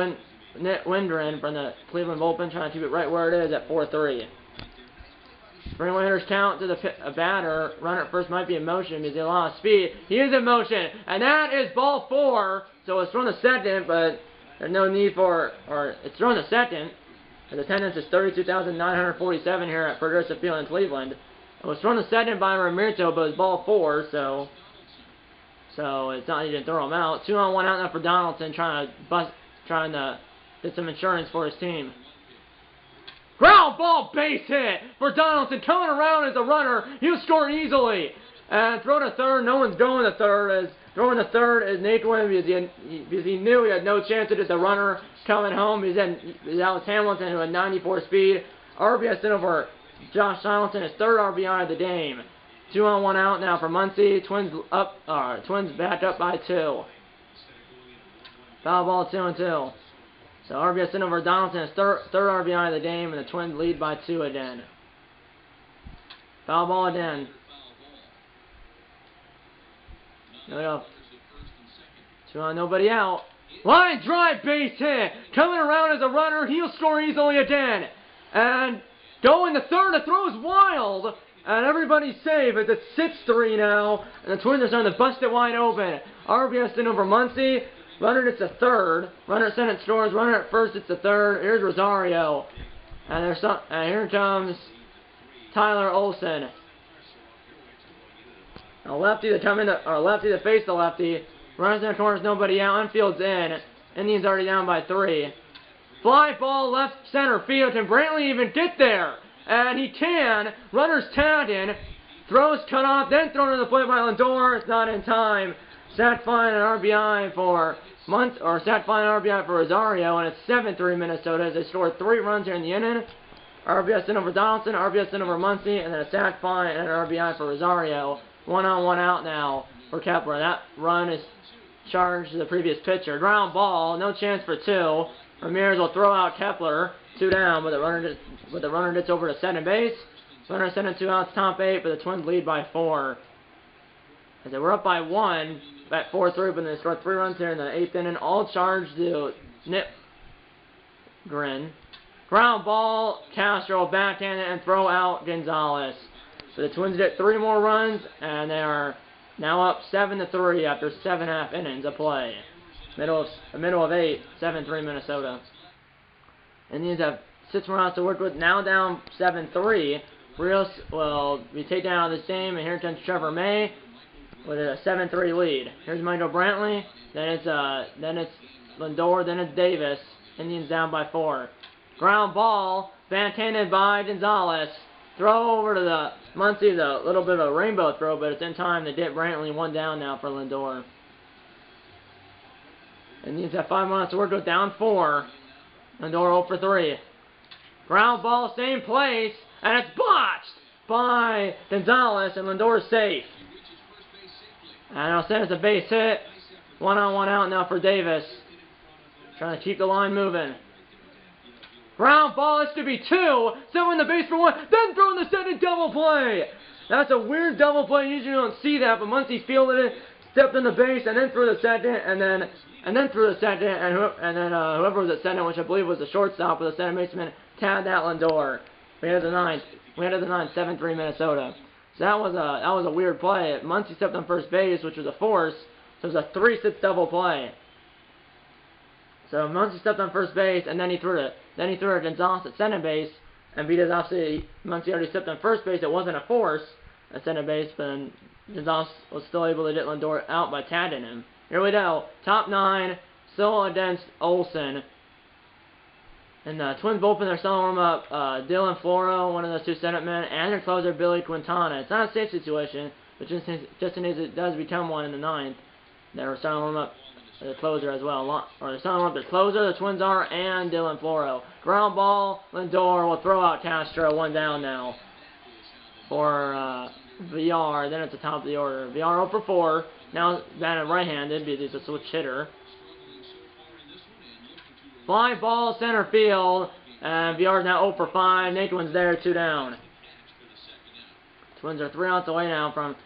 Windren from the Cleveland bullpen, trying to keep it right where it is at 4-3. Bring hitters count to the batter. Runner at first might be in motion because he lost speed. He is in motion, and that is ball 4. So it's thrown to second, but there's no need for, or it's thrown to second. His attendance is 32,947 here at Progressive Field in Cleveland. It was thrown to second by Ramirez, but it's ball 4, so it's not even throw him out. 2-on-1 out now for Donaldson, trying to get some insurance for his team. Ground ball base hit for Donaldson, coming around as a runner. He'll score easily. And throw to third. No one's going to third. Throwing to third is Nate Wynn because he knew he had no chance to get the runner coming home. That was Hamilton, who had 94 speed. RBI sent over Josh Donaldson, his 3rd RBI of the game. 2-on-1 out now for Muncie. Twins back up by 2. Foul ball 2-2. So RBI sent over Donaldson, his 3rd RBI of the game, and the Twins lead by 2 again. Foul ball again. No. 2 on, nobody out. Line drive, base hit. Coming around as a runner, he'll score easily again. And going to third, the throw's wild. And everybody's safe as it's 6-3 now. And the Twins are starting to bust it wide open. RBI sent over Muncie. Runner gets a third. Runner at second scores. Runner at first gets a third. Here's Rosario. And here comes Tyler Olson. A lefty to come in, or lefty to face the lefty. Runners in the corners, nobody out. Infield's in. Indians already down by 3. Fly ball left center field. Can Brantley even get there? And he can. Runner's tagging. Throws cut off, then thrown to the plate by Lindor. It's not in time. Sack fly and RBI for RBI for Rosario, and it's 7-3 Minnesota as they scored 3 runs here in the inning. RBI sent over Donaldson, RBI sent over Muncie, and then a sack fly and an RBI for Rosario. 1-on-1 out now for Kepler. That run is charged to the previous pitcher. Ground ball, no chance for 2. Ramirez will throw out Kepler, 2 down, but the runner gets over to second base. Runner sending 2 outs, top 8, but the Twins lead by 4. As they were up by 1 at 4-3, but they scored 3 runs here in the 8th inning. All charged to Grin. Ground ball, Castro backhand and throw out Gonzalez. So the Twins get 3 more runs, and they are now up 7-3 after 7.5 innings of play. Middle of 8, 7-3 Minnesota. Indians have 6 more outs to work with. Now down 7-3. Rios will be taken out of this game, and here comes Trevor May with a 7-3 lead. Here's Michael Brantley. Then it's Lindor. Then it's Davis. Indians down by 4. Ground ball, backhanded by Gonzalez. Throw over to the Muncie, a little bit of a rainbow throw, but it's in time to get Brantley 1 down now for Lindor. Indians have 5 minutes to work with, down 4. Lindor 0 for 3. Ground ball, same place, and it's botched by Gonzalez, and Lindor is safe. And I'll send it a base hit. 1 on 1 out now for Davis. Trying to keep the line moving. Ground ball, it should be 2. Seven the base for 1. Then throwing the second double play. That's a weird double play. Usually you don't see that, but Muncy fielded it, stepped in the base, and then threw the second, and then threw the second, and then whoever was at second, which I believe was the shortstop or the second baseman, tagged that Lindor. We had the ninth. 7-3 Minnesota. So that was a weird play. Muncy stepped on first base, which was a force. So it was a 3-6 double play. So Muncy stepped on first base, and then he threw it. Then he threw it to Gonzalez at second base, and because obviously Muncy already stepped on first base, it wasn't a force at center base, but then Gonzalez was still able to get Lindor out by tagging him. Here we go. Top 9, still against Olsen. And the Twins bullpen, they're still warm up. Dylan Floro, one of those 2 center men, and their closer, Billy Quintana. It's not a safe situation, but just in case it does become one in the 9th, they're starting to warm up the closer as well. Or they're starting to warm up the closer, the Twins are, and Dylan Floro. Ground ball, Lindor will throw out Castro, 1 down now for VR. Then at the top of the order. VR 0 for 4. Now batted right-handed because he's a switch hitter. Fly ball center field, and VR's now 0 for 5. Naquin's there, 2 down. Twins are 3 outs away now from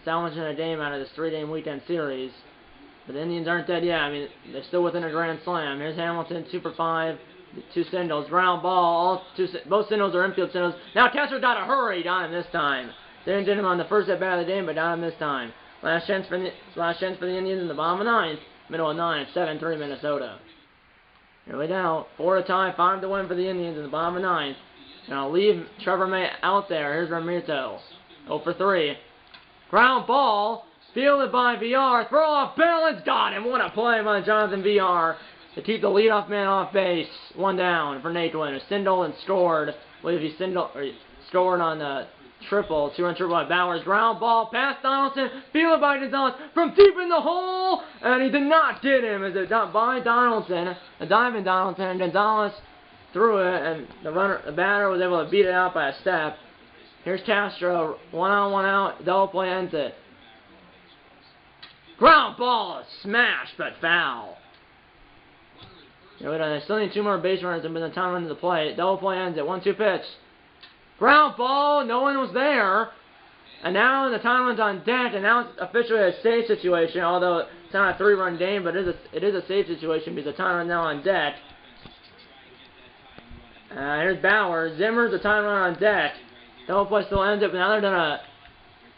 salvaging a game out of this 3-game weekend series. But the Indians aren't dead yet. I mean, they're still within a grand slam. Here's Hamilton, 2 for 5. 2 singles. Ground ball. Both singles are infield singles. Now Castro got a hurry. Got him this time. Didn't get him on the first at bat of the game, but got him this time. Last chance for the Indians in the bottom of 9th. Middle of 9th. 7-3 Minnesota. Here we go. 4 to tie, 5 to win for the Indians in the bottom of 9th. And I'll leave Trevor May out there. Here's Ramirez. 0 for 3. Ground ball. Fielded by VR. Throw off balance. Got him. What a play by Jonathan VR to keep the leadoff man off base. 1 down for Naquin. Sindel and scored. I believe he scored on the triple. 2-run triple by Bowers. Ground ball past Donaldson. Fielded by Gonzalez from deep in the hole. And he did not get him. As it got by Donaldson. A dive in Donaldson. And Gonzalez threw it. And the batter was able to beat it out by a step. Here's Castro. 1 on, 1 out. Double play ends it. Ground ball. Smash, but foul. They still need 2 more base runners and been the time run to the plate. Double play ends it. 1-2 pitch. Ground ball. No one was there. And now the time run's on deck. And now it's officially a safe situation. Although it's not a 3-run game, but it is a safe situation because the time run's now on deck. Here's Bauer. Zimmer's the time run on deck. Double play still ends it, but now they're gonna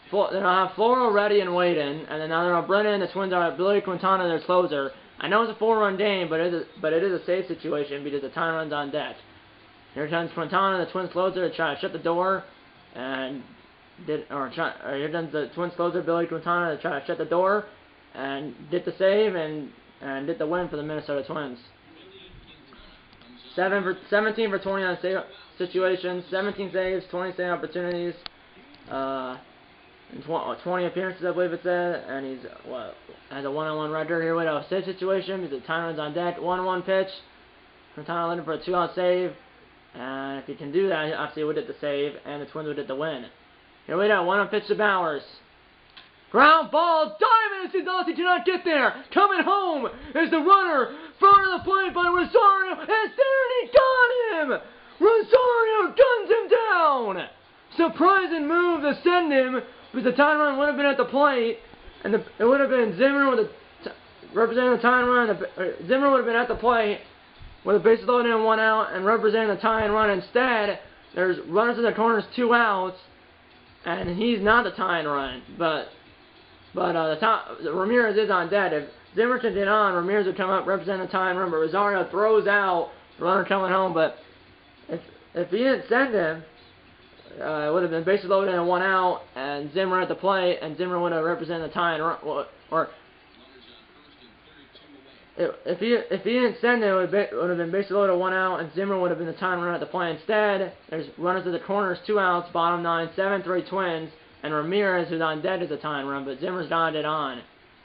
have Floro ready and waiting, and then now they're gonna Brennan. The Twins are Billy Quintana, their closer. I know it's a 4-run game, but it is a safe situation because the time run's on deck. Here comes Quintana, the Twins closer, to try to shut the door, and here comes the Twins closer, Billy Quintana, to try to shut the door, and get the save and get the win for the Minnesota Twins. 17 for 20 on save situations, 17 saves, 20 save opportunities, and 20 appearances, I believe it said, and he's has a 1-on-1 record here with a save situation because the time runs on deck. 1-1 pitch. Quintana looking for a 2-out save, and if he can do that, obviously he would get the save, and the Twins would get the win. Here we go. 1-on pitch to Bowers. Ground ball, diving, Gonzalez, he cannot get there. Coming home is the runner, front of the plate by Rosario, and there he got him. Rosario guns him down. Surprising move to send him, because the time run would have been at the plate, and it would have been Zimmer with representing the time run. Zimmer would have been at the plate with a bases loaded and 1 out, and representing the tie and run. Instead, there's runners in the corners, 2 outs, and he's not the tie and run, but Ramirez is on dead. If Zimmer can get on, Ramirez would come up, represent the tie and run, but Rosario throws out, the runner coming home. But if he didn't send him, it would have been bases loaded and 1 out, and Zimmer at the plate, and Zimmer would have represented the tie and run. Or if he didn't send it, it would have been bases loaded 1 out, and Zimmer would have been the tie and run at the plate. Instead, there's runners at the corners, 2 outs, bottom 9, 7-3 Twins. And Ramirez, who's on dead, is a tie and run, but Zimmer's not it on.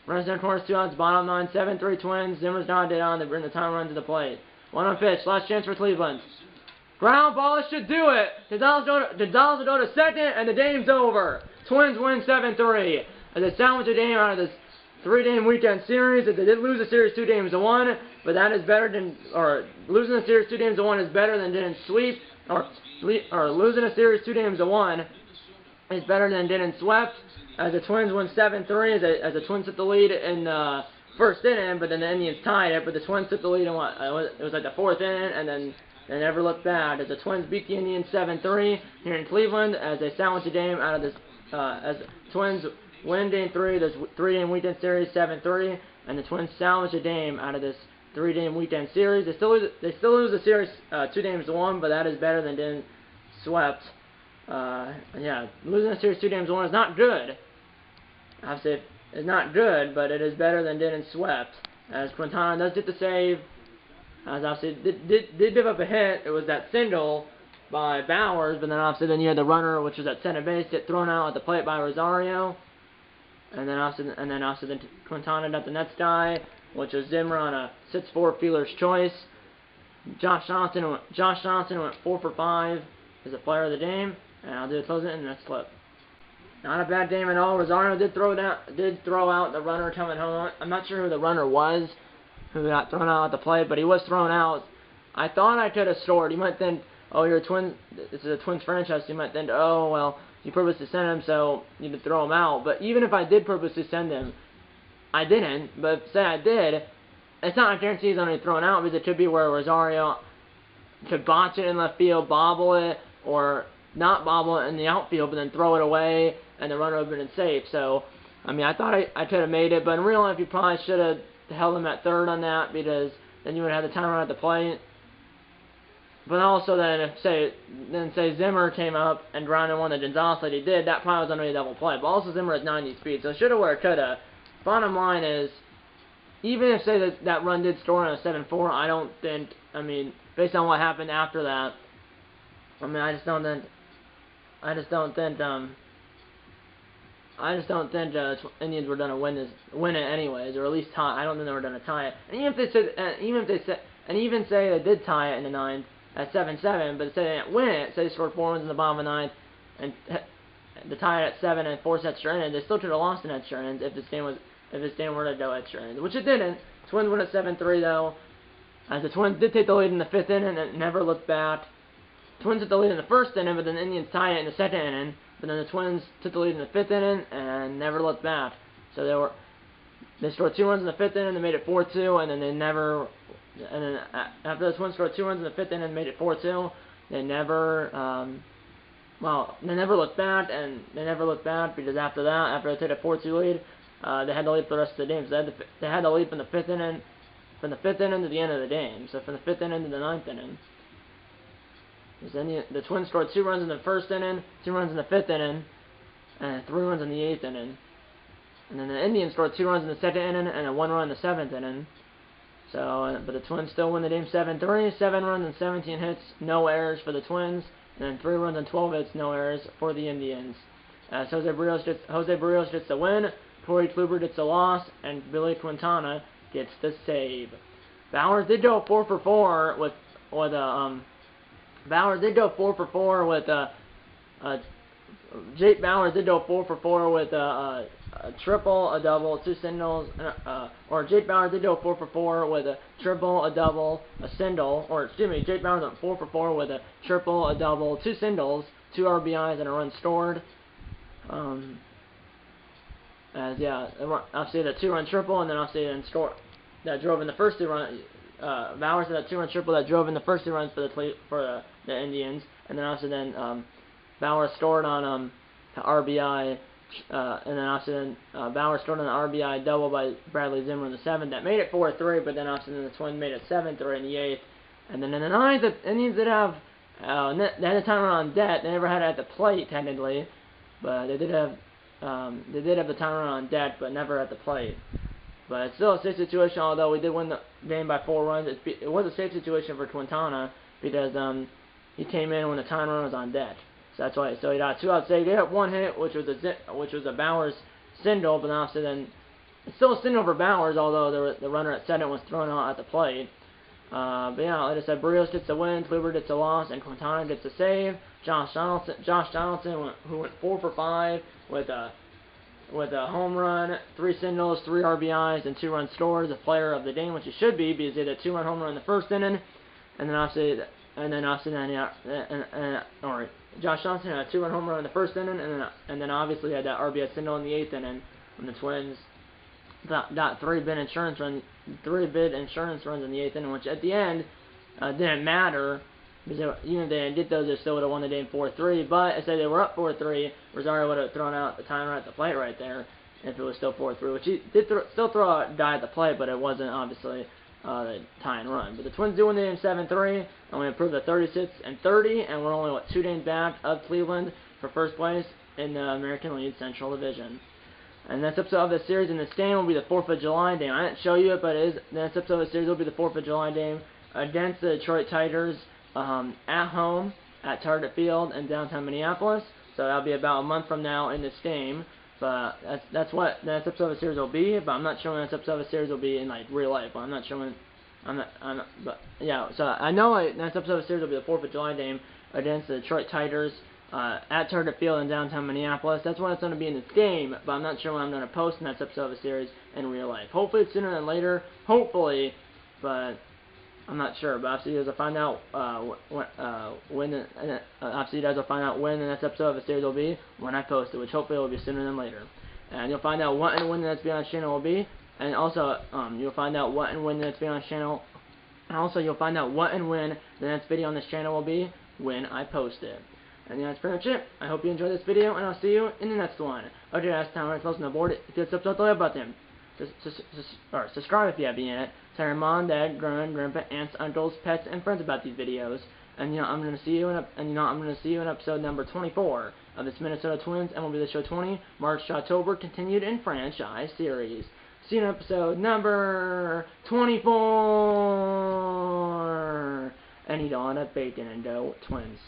Runners in the corners, 2 outs, bottom 9, 7-3 Twins. Zimmer's not it on. They bring the tie and run to the plate. 1-on pitch, last chance for Cleveland. Ground ball should do it. Gonzalez will go to second, and the game's over. Twins win 7-3. as they salvaged a game out of this 3-game weekend series. That they did lose the series 2-1, but that is better than, or losing the series 2-1 is better than didn't sweep, or losing a series 2-1 is better than didn't swept. As the Twins win 7-3, as the Twins took the lead in the first inning, but then the Indians tied it. But the Twins took the lead in what? It was like the fourth inning, and then they never looked back. As the Twins beat the Indians 7-3 here in Cleveland, as they salvaged a game out of this, as the Twins win Game 3, this 3-game weekend series 7-3, and the Twins salvaged a game out of this 3-game weekend series. They still lose the series 2-1, but that is better than didn't swept. Yeah, losing the series 2-1 is not good. Obviously, it's not good, but it is better than didn't swept. As Quintana does get the save, as obviously did give up a hit. It was that single by Bowers, but then obviously then you had the runner, which was at center base, get thrown out at the plate by Rosario, and then obviously Quintana got the next guy, which was Zimmer on a 6-4 fielder's choice. Josh Johnson went 4 for 5 as a player of the game, and I'll do the closing in the next clip. Not a bad game at all. Rosario did throw out the runner coming home. I'm not sure who the runner was who got thrown out at the plate, but he was thrown out. I thought I could have scored. You might think, oh, you're a Twins. This is a Twins franchise. You might think, oh, well, you purposely sent him, so you need to throw him out. But even if I did purposely send him, I didn't. But say I did, it's not a guarantee he's only thrown out, because it could be where Rosario could botch it in left field, bobble it, or not bobble it in the outfield, but then throw it away, and the runner would have been safe. So, I mean, I thought I could have made it, but in real life, you probably should have held him at third on that, because then you would have had the timer at the plate. But also then, if say Zimmer came up and grounded one to Gonzalez like he did, that probably was under a double play. But also Zimmer has 90 speed, so shoulda, woulda, coulda. Bottom line is, even if say that run did score on a 7-4, I don't think. I mean, based on what happened after that, I mean, I just don't think Indians were gonna win it anyways, or at least tie. I don't think they were gonna tie it. And even say they did tie it in the 9th at 7-7, but say they didn't win it, say they scored 4 runs in the bottom of the 9th, and to tie it at 7 and force extra innings, they still could have lost in extra innings if this game were to go extra innings, which it didn't. Twins win at 7-3 though, as the Twins did take the lead in the 5th inning and never looked back. Twins took the lead in the 1st inning, but then the Indians tied it in the 2nd inning. But then the Twins took the lead in the 5th inning and never looked back. So they scored 2 runs in the 5th inning, they made it 4-2, and then they never. And then after the Twins scored 2 runs in the 5th inning and made it 4-2, they never. They never looked back, because after that, after they took a 4-2 lead, they had the lead for the rest of the game. So they had the lead from the 5th inning, to the end of the game. So from the 5th inning to the 9th inning. The Twins scored 2 runs in the 1st inning, 2 runs in the 5th inning, and 3 runs in the 8th inning. And then the Indians scored 2 runs in the 2nd inning and 1 run in the 7th inning. So, but the Twins still win the game 7-3, 7 runs and 17 hits, no errors for the Twins, and then 3 runs and 12 hits, no errors for the Indians. Jose Barrios gets the win, Corey Kluber gets the loss, and Billy Quintana gets the save. Bowers did go 4 for 4 with Bowers did go 4 for 4 with Jake Bowers did go 4 for 4 with a triple, a double, 2 singles, or Jake Bowers did go 4 for 4 with a triple, a double, a single, or excuse me, Jake Bowers went 4 for 4 with a triple, a double, 2 singles, 2 RBIs, and a run scored. Obviously the 2-run triple, and then obviously then score that drove in the first 2 runs. Bowers had that 2-run triple that drove in the first 2 runs for the Indians, and then also Bowers scored on the RBI, and then also Bowers scored on the RBI double by Bradley Zimmer in the 7th. That made it 4-3, but then also the Twins made it 7-3 in the 8th, and then in the 9th the Indians did have they had a timer on deck. They never had it at the plate technically, but they did have the timer on deck, but never at the plate. But it's still a safe situation, although we did win the game by 4 runs. It was a safe situation for Quintana, because he came in when the timer was on deck. So that's why. So he got 2 outs. They had 1 hit, which was a Bowers single, but obviously then it's still a single for Bowers, although the runner at second was thrown out at the plate. But yeah, like I said, Barrios gets the win, Kluber gets the loss, and Quintana gets the save. Josh Donaldson, who went 4 for 5 with with a home run, 3 singles, 3 RBIs, and 2 runs scored. The player of the game, which he should be, because he had a 2-run home run in the first inning, and then obviously, Josh Johnson had a 2-run home run in the first inning, and then obviously had that RBI single in the 8th inning when the Twins got 3 bid insurance runs in the 8th inning, which at the end didn't matter. Because even if they didn't get those, they still would have won the game 4-3. But instead they were up 4-3. Rosario would have thrown out the timer at the plate right there if it was still 4-3, which he did still throw out a guy at the plate, but it wasn't obviously the tying run. But the Twins do win the game 7-3, and we improved to 36-30, and we're only 2 games back of Cleveland for first place in the American League Central Division. And the next episode of the series in this game will be the 4th of July game. I didn't show you it, but the next episode of the series will be the 4th of July game against the Detroit Tigers. At home at Target Field in downtown Minneapolis. So that'll be about a month from now in this game. But that's what the next episode of the series will be. But I'm not showing the next episode of the series will be in like real life. But I'm not showing. But yeah. So I know the next episode of the series will be the 4th of July game against the Detroit Tigers at Target Field in downtown Minneapolis. That's when it's going to be in this game. But I'm not sure when I'm going to post the next episode of the series in real life. Hopefully it's sooner than later. Hopefully, but I'm not sure, but obviously you guys will find out when the next episode of the series will be when I post it, which hopefully will be sooner than later. And you'll find out what and when the next video on this channel will be, and also you'll find out what and when the next video on this channel, and also you'll find out what and when the next video on this channel will be when I post it. And that's pretty much it. I hope you enjoyed this video, and I'll see you in the next one. Okay, that's time. We're close on the board. If you have the like button. Subscribe if you haven't yet. Tell your mom, dad, grandpa, aunts, uncles, pets, and friends about these videos. And I'm gonna see you in episode number 24 of this Minnesota Twins MLB The Show 20 March to October continued in franchise series. See you in episode number 24. And eat all that bacon and go Twins.